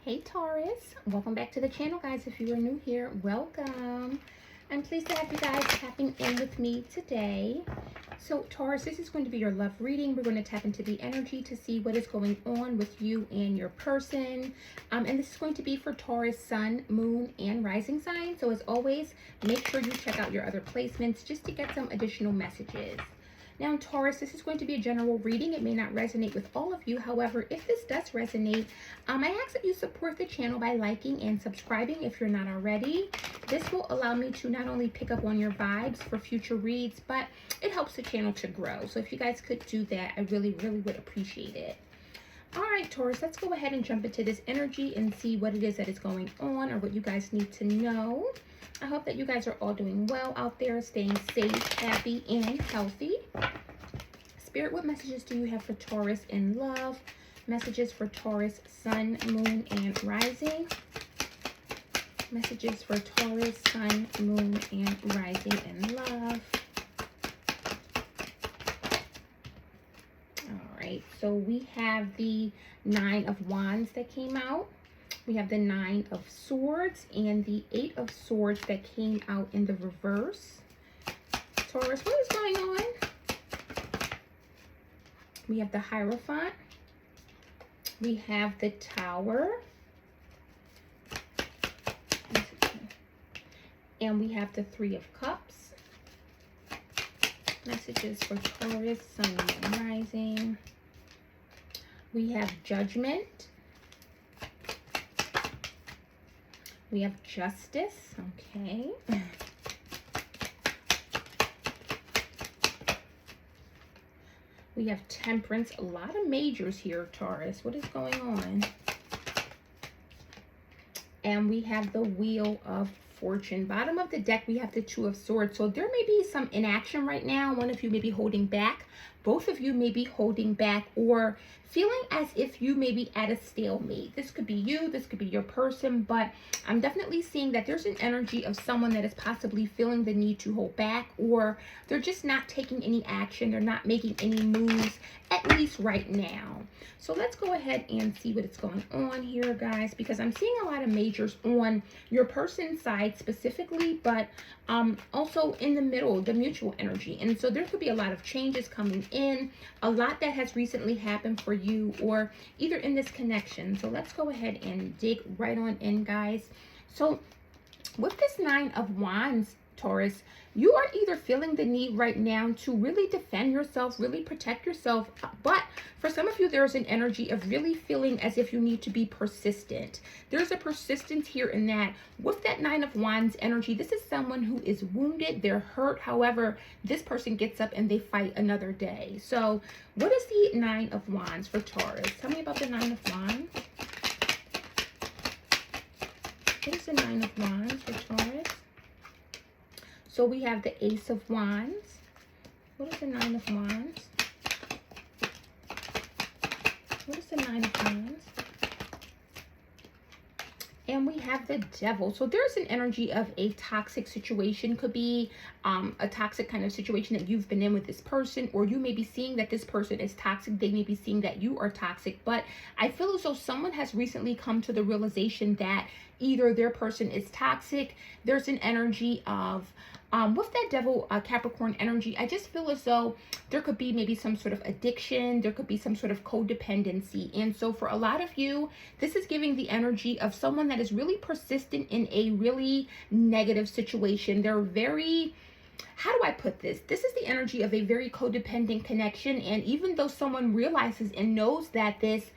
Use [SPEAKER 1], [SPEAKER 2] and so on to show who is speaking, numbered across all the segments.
[SPEAKER 1] Hey Taurus, welcome back to the channel, guys. If you are new here, welcome. I'm pleased to have you guys tapping in with me today. So Taurus, this is going to be your love reading. We're going to tap into the energy to see what is going on with you and your person. And this is going to be for Taurus, sun, moon, and rising sign. So as always, make sure you check out your other placements just to get some additional messages. Now, Taurus, this is going to be a general reading. It may not resonate with all of you. However, if this does resonate, I ask that you support the channel by liking and subscribing if you're not already. This will allow me to not only pick up on your vibes for future reads, but it helps the channel to grow. So if you guys could do that, I really would appreciate it. All right, Taurus, let's go ahead and jump into this energy and see what it is that is going on or what you guys need to know. I hope that you guys are all doing well out there, staying safe, happy, and healthy. Spirit, what messages do you have for Taurus in love? Messages for Taurus, sun, moon, and rising. Messages for Taurus, sun, moon, and rising in love. All right, so we have the Nine of Wands that came out. We have the Nine of Swords and the Eight of Swords that came out in the reverse. Taurus, what is going on? We have the Hierophant. We have the Tower. And we have the Three of Cups. Messages for Taurus, sun, moon, and rising. We have Judgment. We have Justice, okay. We have Temperance, a lot of majors here, Taurus. What is going on? And we have the Wheel of Fortune. Bottom of the deck, we have the Two of Swords. So there may be some inaction right now. One of you may be holding back. Both of you may be holding back or feeling as if you may be at a stalemate. This could be you, this could be your person, but I'm definitely seeing that there's an energy of someone that is possibly feeling the need to hold back, or they're just not taking any action. They're not making any moves, at least right now. So let's go ahead and see what is going on here, guys, because I'm seeing a lot of majors on your person's side specifically, but also in the middle, the mutual energy. And so there could be a lot of changes coming in, a lot that has recently happened for you or either in this connection. So let's go ahead and dig right on in, guys. So with this Nine of Wands, Taurus, you are either feeling the need right now to really defend yourself, really protect yourself, but for some of you, there's an energy of really feeling as if you need to be persistent. There's a persistence here in that. With that Nine of Wands energy, this is someone who is wounded, they're hurt. However, this person gets up and they fight another day. So what is the Nine of Wands for Taurus? Tell me about the Nine of Wands. What is the Nine of Wands for Taurus? So we have the Ace of Wands. What is the Nine of Wands? What is the Nine of Wands? And we have the Devil. So there's an energy of a toxic situation. Could be a toxic kind of situation that you've been in with this person, or you may be seeing that this person is toxic. They may be seeing that you are toxic. But I feel as though someone has recently come to the realization that either their person is toxic. There's an energy of with that Devil Capricorn energy, I just feel as though there could be maybe some sort of addiction. There could be some sort of codependency. And so for a lot of you, this is giving the energy of someone that is really persistent in a really negative situation. They're very, how do I put this? This is the energy of a very codependent connection. And even though someone realizes and knows that this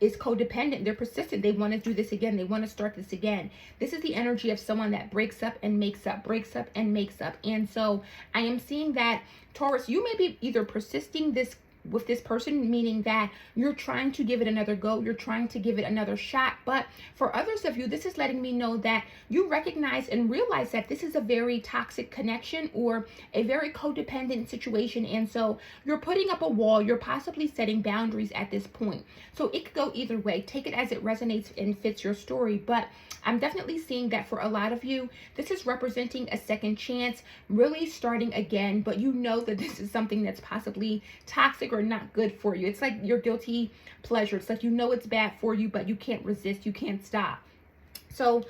[SPEAKER 1] is codependent, they're persistent, they want to do this again, they want to start this again. This is the energy of someone that breaks up and makes up, breaks up and makes up. And so I am seeing that, Taurus, you may be either persisting this with this person, meaning that you're trying to give it another go, you're trying to give it another shot. But for others of you, this is letting me know that you recognize and realize that this is a very toxic connection or a very codependent situation. And so you're putting up a wall, you're possibly setting boundaries at this point. So it could go either way. Take it as it resonates and fits your story. But I'm definitely seeing that for a lot of you, this is representing a second chance, really starting again. But you know that this is something that's possibly toxic are not good for you. It's like your guilty pleasure. It's like you know it's bad for you, but you can't resist. You can't stop. So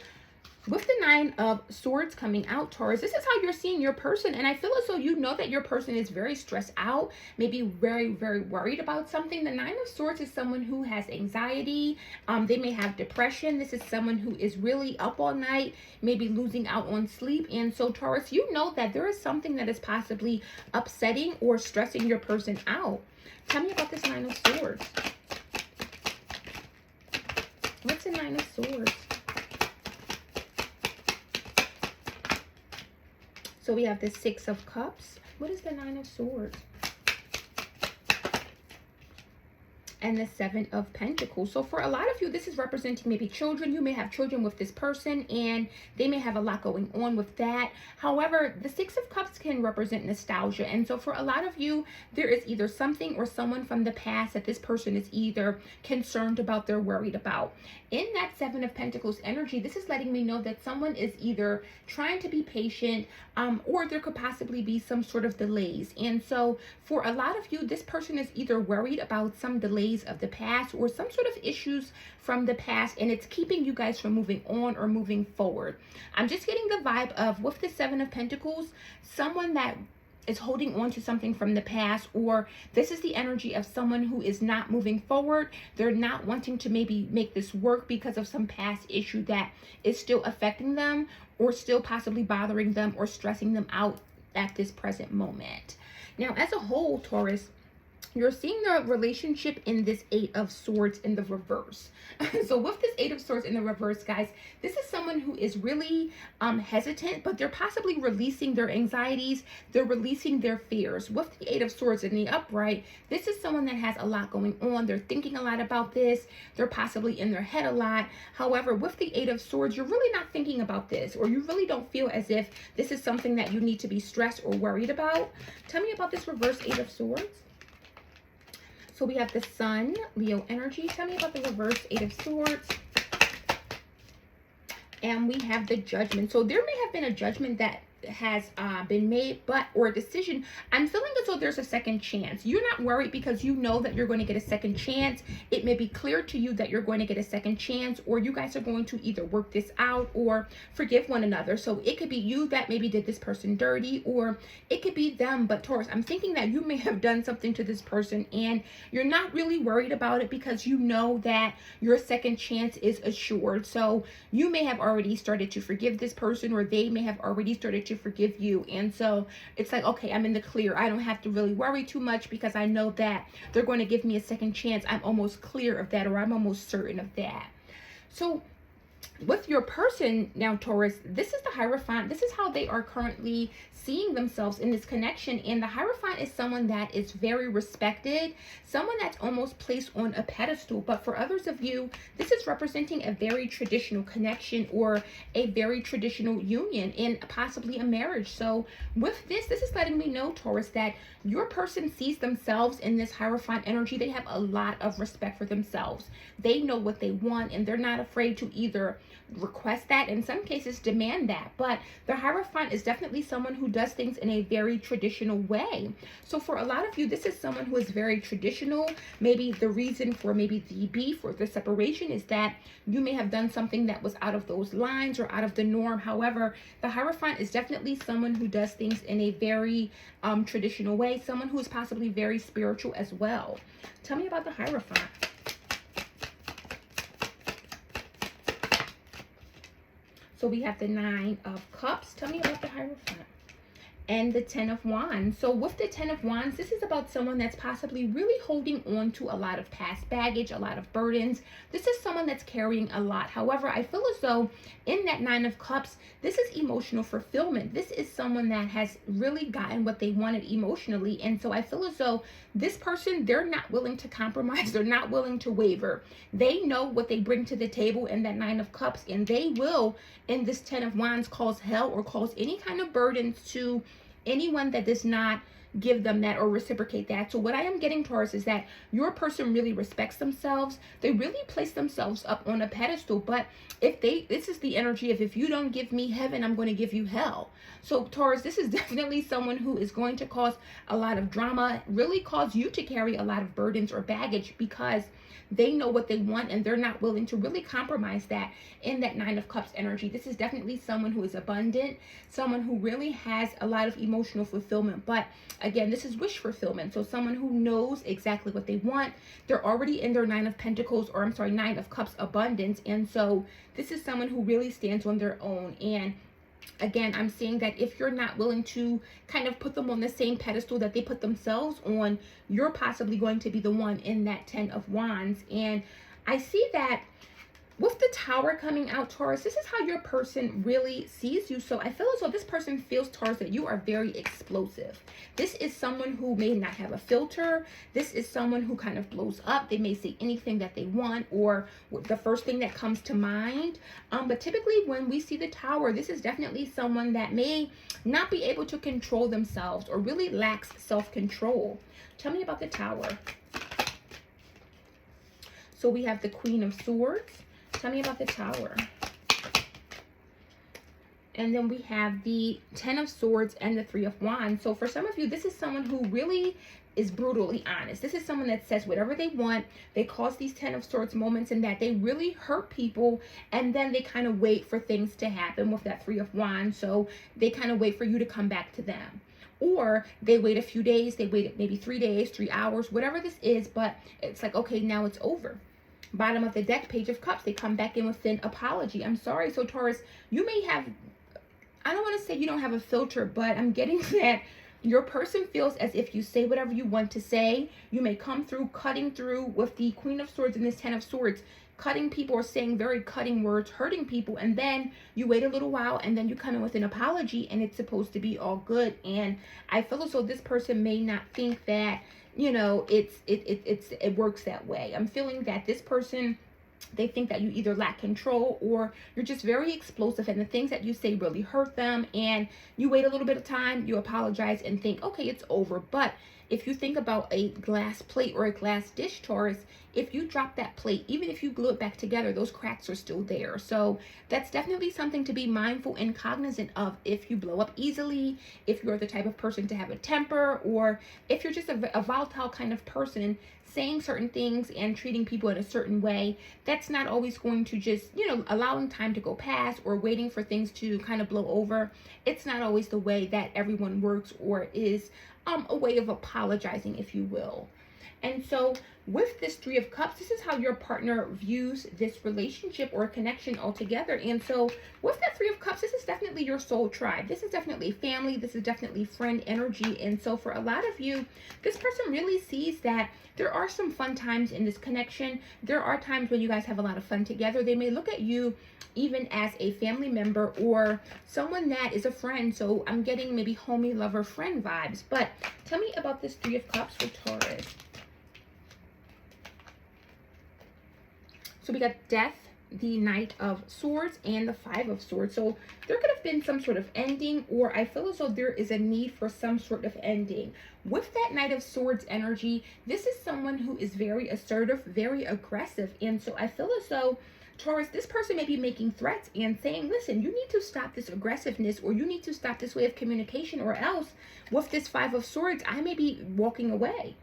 [SPEAKER 1] with the Nine of Swords coming out, Taurus, this is how you're seeing your person. And I feel as though you know that your person is very stressed out, maybe very, very worried about something. The Nine of Swords is someone who has anxiety. They may have depression. This is someone who is really up all night, maybe losing out on sleep. And so, Taurus, you know that there is something that is possibly upsetting or stressing your person out. Tell me about this Nine of Swords. What's the Nine of Swords? So we have the Six of Cups. What is the Nine of Swords? And the Seven of Pentacles. So for a lot of you, this is representing maybe children. You may have children with this person and they may have a lot going on with that. However, the Six of Cups can represent nostalgia. And so for a lot of you, there is either something or someone from the past that this person is either concerned about, they're worried about. In that Seven of Pentacles energy, this is letting me know that someone is either trying to be patient or there could possibly be some sort of delays. And so for a lot of you, this person is either worried about some delays of the past or some sort of issues from the past, and it's keeping you guys from moving on or moving forward. I'm just getting the vibe of, with the Seven of Pentacles, someone that is holding on to something from the past, or this is the energy of someone who is not moving forward. They're not wanting to maybe make this work because of some past issue that is still affecting them or still possibly bothering them or stressing them out at this present moment. Now, as a whole, Taurus, you're seeing the relationship in this Eight of Swords in the reverse. So with this Eight of Swords in the reverse, guys, this is someone who is really hesitant, but they're possibly releasing their anxieties. They're releasing their fears. With the Eight of Swords in the upright, this is someone that has a lot going on. They're thinking a lot about this. They're possibly in their head a lot. However, with the Eight of Swords, you're really not thinking about this, or you really don't feel as if this is something that you need to be stressed or worried about. Tell me about this reverse Eight of Swords. So we have the Sun, Leo energy. Tell me about the reverse Eight of Swords. And we have the Judgment. So there may have been a judgment that has been made, or a decision. I'm feeling as though there's a second chance. You're not worried because you know that you're going to get a second chance. It may be clear to you that you're going to get a second chance, or you guys are going to either work this out or forgive one another. So it could be you that maybe did this person dirty, or it could be them. But Taurus, I'm thinking that you may have done something to this person and you're not really worried about it because you know that your second chance is assured. So you may have already started to forgive this person, or they may have already started to forgive you. And so it's like, okay, I'm in the clear. I don't have to really worry too much because I know that they're going to give me a second chance. I'm almost clear of that, or I'm almost certain of that. So with your person now, Taurus, this is the Hierophant. This is how they are currently seeing themselves in this connection. And the Hierophant is someone that is very respected, someone that's almost placed on a pedestal. But for others of you, this is representing a very traditional connection or a very traditional union and possibly a marriage. So with this is letting me know, Taurus, that your person sees themselves in this Hierophant energy. They have a lot of respect for themselves. They know what they want, and they're not afraid to either request that, in some cases demand that. But the Hierophant is definitely someone who does things in a very traditional way. So for a lot of you, this is someone who is very traditional. Maybe the reason for maybe the beef or the separation is that you may have done something that was out of those lines or out of the norm. However, the Hierophant is definitely someone who does things in a very traditional way, someone who is possibly very spiritual as well. Tell me about the Hierophant. So we have the Nine of Cups. Tell me about the Hierophant. And the Ten of Wands. So with the Ten of Wands, this is about someone that's possibly really holding on to a lot of past baggage, a lot of burdens. This is someone that's carrying a lot. However, I feel as though in that Nine of Cups, this is emotional fulfillment. This is someone that has really gotten what they wanted emotionally. And so I feel as though this person, they're not willing to compromise. They're not willing to waver. They know what they bring to the table in that Nine of Cups, and they will, in this Ten of Wands, cause hell or cause any kind of burdens to anyone that does not, give them that or reciprocate that. So what I am getting, Taurus, is that your person really respects themselves. They really place themselves up on a pedestal. But this is the energy of, if you don't give me heaven, I'm going to give you hell. So Taurus, this is definitely someone who is going to cause a lot of drama, really cause you to carry a lot of burdens or baggage, because they know what they want and they're not willing to really compromise that in that Nine of Cups energy. This is definitely someone who is abundant, someone who really has a lot of emotional fulfillment. But again, this is wish fulfillment. So someone who knows exactly what they want. They're already in their Nine of Pentacles, or I'm sorry, Nine of Cups abundance. And so this is someone who really stands on their own. And again, I'm saying that if you're not willing to kind of put them on the same pedestal that they put themselves on, you're possibly going to be the one in that 10 of Wands. And I see that with the Tower coming out, Taurus, this is how your person really sees you. So I feel as though this person feels, Taurus, that you are very explosive. This is someone who may not have a filter. This is someone who kind of blows up. They may say anything that they want, or the first thing that comes to mind. But typically when we see the Tower, this is definitely someone that may not be able to control themselves or really lacks self-control. Tell me about the Tower. So we have the Queen of Swords. Tell me about the Tower. And then we have the 10 of Swords and the 3 of Wands. So for some of you, this is someone who really is brutally honest. This is someone that says whatever they want. They cause these 10 of Swords moments in that they really hurt people, and then they kind of wait for things to happen with that 3 of Wands. So they kind of wait for you to come back to them. Or they wait a few days, they wait maybe 3 days, 3 hours, whatever this is, but it's like, okay, now it's over. Bottom of the deck, Page of Cups, they come back in with an apology. I'm sorry. So Taurus, you may have, I don't want to say you don't have a filter, but I'm getting that your person feels as if you say whatever you want to say. You may come through cutting through with the Queen of Swords and this 10 of Swords, cutting people or saying very cutting words, hurting people, and then you wait a little while and then you come in with an apology and it's supposed to be all good. And I feel as though this person may not think that, you know, it works that way. I'm feeling that this person, they think that you either lack control or you're just very explosive, and the things that you say really hurt them, and you wait a little bit of time, you apologize and think, okay, it's over. But if you think about a glass plate or a glass dish, Taurus, if you drop that plate, even if you glue it back together, those cracks are still there. So that's definitely something to be mindful and cognizant of if you blow up easily, if you're the type of person to have a temper, or if you're just a volatile kind of person, saying certain things and treating people in a certain way. That's not always going to just, you know, allowing time to go past or waiting for things to kind of blow over. It's not always the way that everyone works or is a way of apologizing, if you will. And so with this 3 of Cups, this is how your partner views this relationship or connection altogether. And so with that 3 of Cups, this is definitely your soul tribe. This is definitely family. This is definitely friend energy. And so for a lot of you, this person really sees that there are some fun times in this connection. There are times when you guys have a lot of fun together. They may look at you even as a family member or someone that is a friend. So I'm getting maybe homie, lover, friend vibes. But tell me about this 3 of Cups for Taurus. So we got Death, the Knight of Swords, and the 5 of Swords. So there could have been some sort of ending, or I feel as though there is a need for some sort of ending. With that Knight of Swords energy, this is someone who is very assertive, very aggressive. And so I feel as though, Taurus, this person may be making threats and saying, listen, you need to stop this aggressiveness, or you need to stop this way of communication, or else with this 5 of Swords, I may be walking away.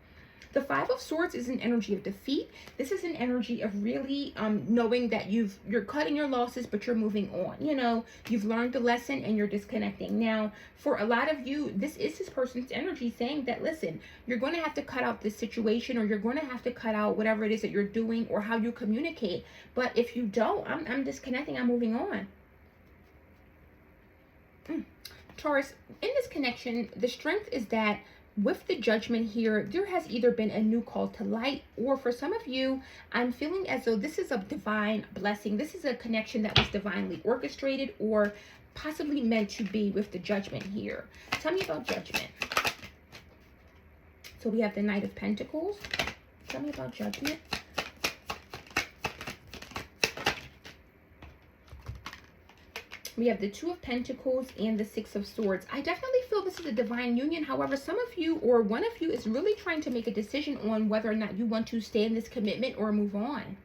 [SPEAKER 1] The 5 of Swords is an energy of defeat. This is an energy of really knowing that you're cutting your losses, but you're moving on. You know, you've learned the lesson and you're disconnecting. Now, for a lot of you, this is this person's energy saying that, listen, you're going to have to cut out this situation, or you're going to have to cut out whatever it is that you're doing or how you communicate. But if you don't, I'm disconnecting, I'm moving on. Taurus, in this connection, the strength is that with the Judgment here, there has either been a new call to light, or for some of you, I'm feeling as though this is a divine blessing. This is a connection that was divinely orchestrated or possibly meant to be with the Judgment here. Tell me about Judgment. So we have the Knight of Pentacles. Tell me about Judgment. We have the Two of Pentacles and the Six of Swords. I definitely feel this is a divine union. However, some of you or one of you is really trying to make a decision on whether or not you want to stay in this commitment or move on.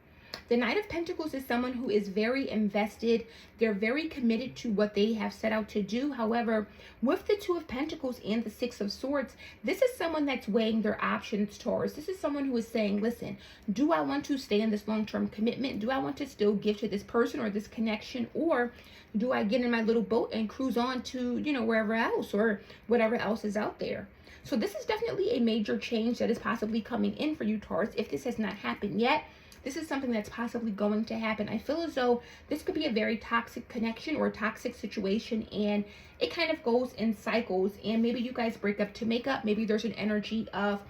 [SPEAKER 1] The Knight of Pentacles is someone who is very invested. They're very committed to what they have set out to do. However, with the Two of Pentacles and the Six of Swords, this is someone that's weighing their options, Taurus. This is someone who is saying, listen, do I want to stay in this long-term commitment? Do I want to still give to this person or this connection? Or do I get in my little boat and cruise on to, you know, wherever else or whatever else is out there? So this is definitely a major change that is possibly coming in for you, Taurus. If this has not happened yet, this is something that's possibly going to happen. I feel as though this could be a very toxic connection or a toxic situation, and it kind of goes in cycles. And maybe you guys break up to make up. Maybe there's an energy of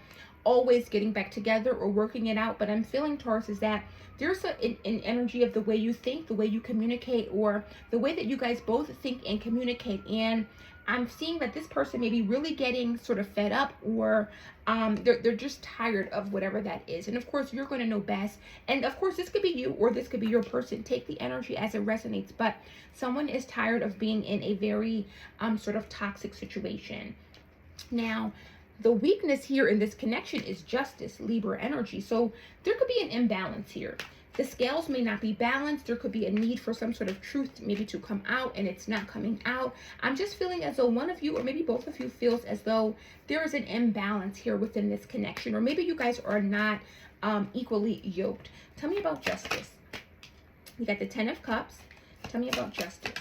[SPEAKER 1] always getting back together or working it out. But I'm feeling, Taurus, is that there's an energy of the way you think, the way you communicate, or the way that you guys both think and communicate. And I'm seeing that this person may be really getting sort of fed up, or they're just tired of whatever that is. And of course, you're going to know best. And of course, this could be you or this could be your person. Take the energy as it resonates. But someone is tired of being in a very sort of toxic situation. Now, the weakness here in this connection is Justice, Libra energy. So there could be an imbalance here. The scales may not be balanced. There could be a need for some sort of truth maybe to come out, and it's not coming out. I'm just feeling as though one of you or maybe both of you feels as though there is an imbalance here within this connection, or maybe you guys are not equally yoked. Tell me about Justice. You got the Ten of Cups. Tell me about Justice.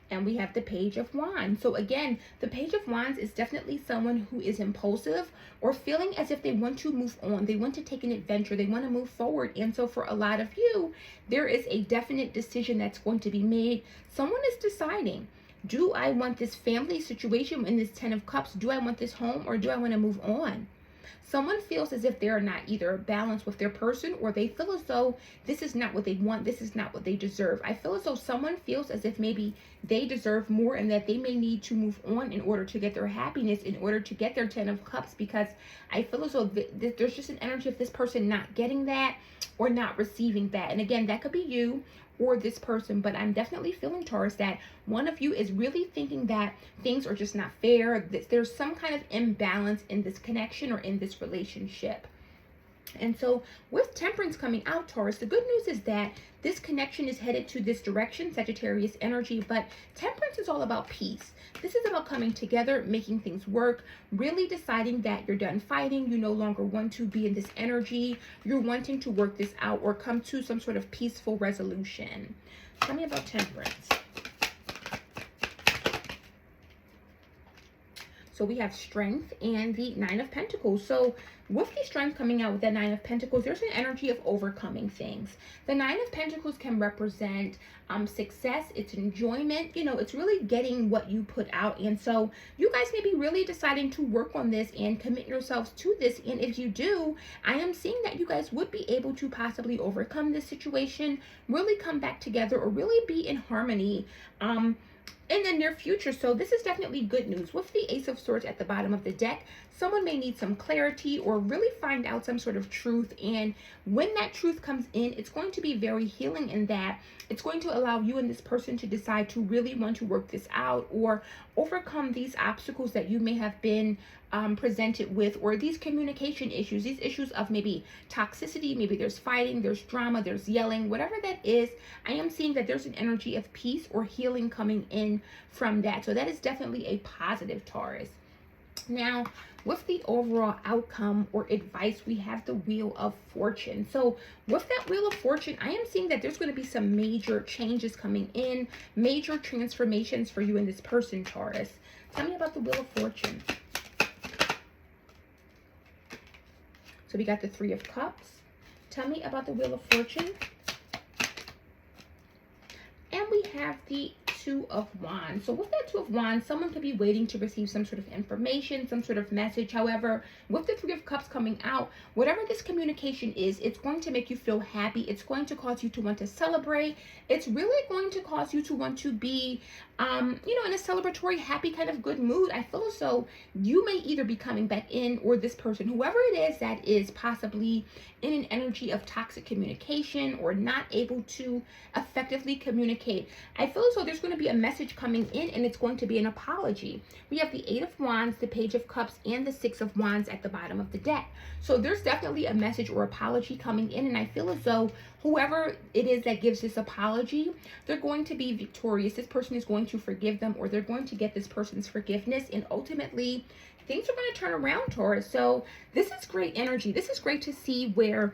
[SPEAKER 1] And we have the Page of Wands. So again, the Page of Wands is definitely someone who is impulsive or feeling as if they want to move on. They want to take an adventure. They want to move forward. And so for a lot of you, there is a definite decision that's going to be made. Someone is deciding, do I want this family situation in this Ten of Cups? Do I want this home, or do I want to move on? Someone feels as if they're not either balanced with their person, or they feel as though this is not what they want, this is not what they deserve. I feel as though someone feels as if maybe they deserve more and that they may need to move on in order to get their happiness, in order to get their Ten of Cups, because I feel as though there's just an energy of this person not getting that or not receiving that. And again, that could be you or this person, but I'm definitely feeling, Taurus, that one of you is really thinking that things are just not fair, that there's some kind of imbalance in this connection or in this relationship. And so with Temperance coming out, Taurus, the good news is that this connection is headed to this direction, Sagittarius energy, but Temperance is all about peace. This is about coming together, making things work, really deciding that you're done fighting. You no longer want to be in this energy. You're wanting to work this out or come to some sort of peaceful resolution. Tell me about Temperance. So we have Strength and the Nine of Pentacles. So with the Strength coming out with that Nine of Pentacles, there's an energy of overcoming things. The Nine of Pentacles can represent success, it's enjoyment, you know, it's really getting what you put out. And so you guys may be really deciding to work on this and commit yourselves to this. And if you do, I am seeing that you guys would be able to possibly overcome this situation, really come back together, or really be in harmony in the near future. So this is definitely good news. With the Ace of Swords at the bottom of the deck, someone may need some clarity or really find out some sort of truth. And when that truth comes in, it's going to be very healing in that it's going to allow you and this person to decide to really want to work this out or overcome these obstacles that you may have been presented with, or these communication issues, these issues of maybe toxicity, maybe there's fighting, there's drama, there's yelling, whatever that is. I am seeing that there's an energy of peace or healing coming in from that. So that is definitely a positive, Taurus. Now, with the overall outcome or advice, we have the Wheel of Fortune. So with that Wheel of Fortune, I am seeing that there's going to be some major changes coming in, major transformations for you and this person, Taurus. Tell me about the Wheel of Fortune. So we got the Three of Cups. Tell me about the Wheel of Fortune. And we have the Two of Wands. So with that Two of Wands, someone could be waiting to receive some sort of information, some sort of message. However, with the Three of Cups coming out, whatever this communication is, it's going to make you feel happy. It's going to cause you to want to celebrate. It's really going to cause you to want to be, in a celebratory, happy kind of good mood. I feel as though you may either be coming back in, or this person, whoever it is that is possibly in an energy of toxic communication or not able to effectively communicate. I feel as though there's going to be a message coming in, and it's going to be an apology. We have the Eight of Wands, the Page of Cups, and the Six of Wands at the bottom of the deck. So there's definitely a message or apology coming in, and I feel as though whoever it is that gives this apology, they're going to be victorious. This person is going to forgive them, or they're going to get this person's forgiveness, and ultimately things are going to turn around, Taurus. So this is great energy. This is great to see where,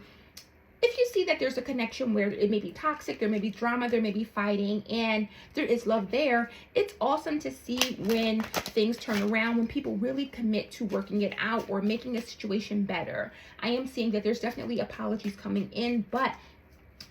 [SPEAKER 1] if you see that there's a connection where it may be toxic, there may be drama, there may be fighting, and there is love there, it's awesome to see when things turn around, when people really commit to working it out or making a situation better. I am seeing that there's definitely apologies coming in, but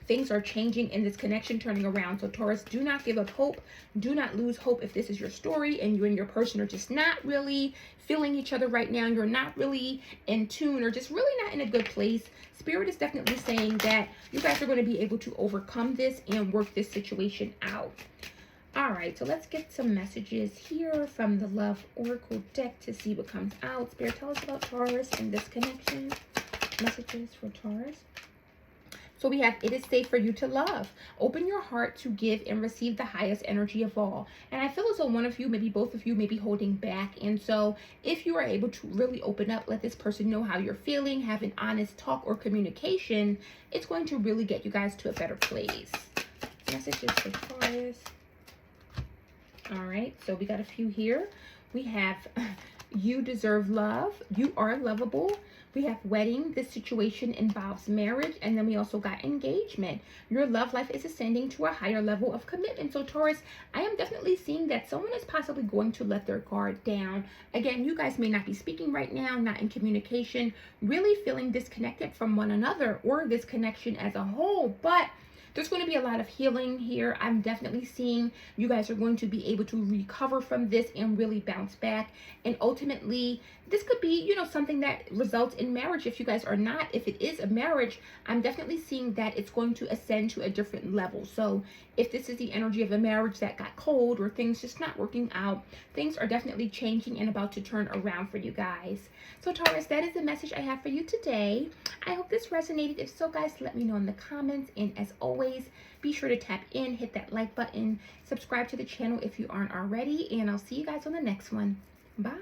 [SPEAKER 1] things are changing in this connection, turning around. So Taurus, do not give up hope. Do not lose hope if this is your story and you and your person are just not really feeling each other right now. You're not really in tune, or just really not in a good place. Spirit is definitely saying that you guys are going to be able to overcome this and work this situation out. All right, so let's get some messages here from the Love Oracle deck to see what comes out. Spirit, tell us about Taurus and this connection. Messages for Taurus. So we have, it is safe for you to love. Open your heart to give and receive the highest energy of all. And I feel as though one of you, maybe both of you, may be holding back. And so if you are able to really open up, let this person know how you're feeling, have an honest talk or communication, it's going to really get you guys to a better place. Messages for Taurus. All right, so we got a few here. We have, you deserve love. You are lovable. We have wedding. This situation involves marriage. And then we also got engagement. Your love life is ascending to a higher level of commitment. So Taurus, I am definitely seeing that someone is possibly going to let their guard down. Again, you guys may not be speaking right now, not in communication, really feeling disconnected from one another or this connection as a whole. But there's going to be a lot of healing here. I'm definitely seeing you guys are going to be able to recover from this and really bounce back. And ultimately, this could be, something that results in marriage. If you guys are not, if it is a marriage, I'm definitely seeing that it's going to ascend to a different level. So if this is the energy of a marriage that got cold or things just not working out, things are definitely changing and about to turn around for you guys. So Taurus, that is the message I have for you today. I hope this resonated. If so, guys, let me know in the comments. And as always, be sure to tap in, hit that like button, subscribe to the channel if you aren't already, and I'll see you guys on the next one. Bye.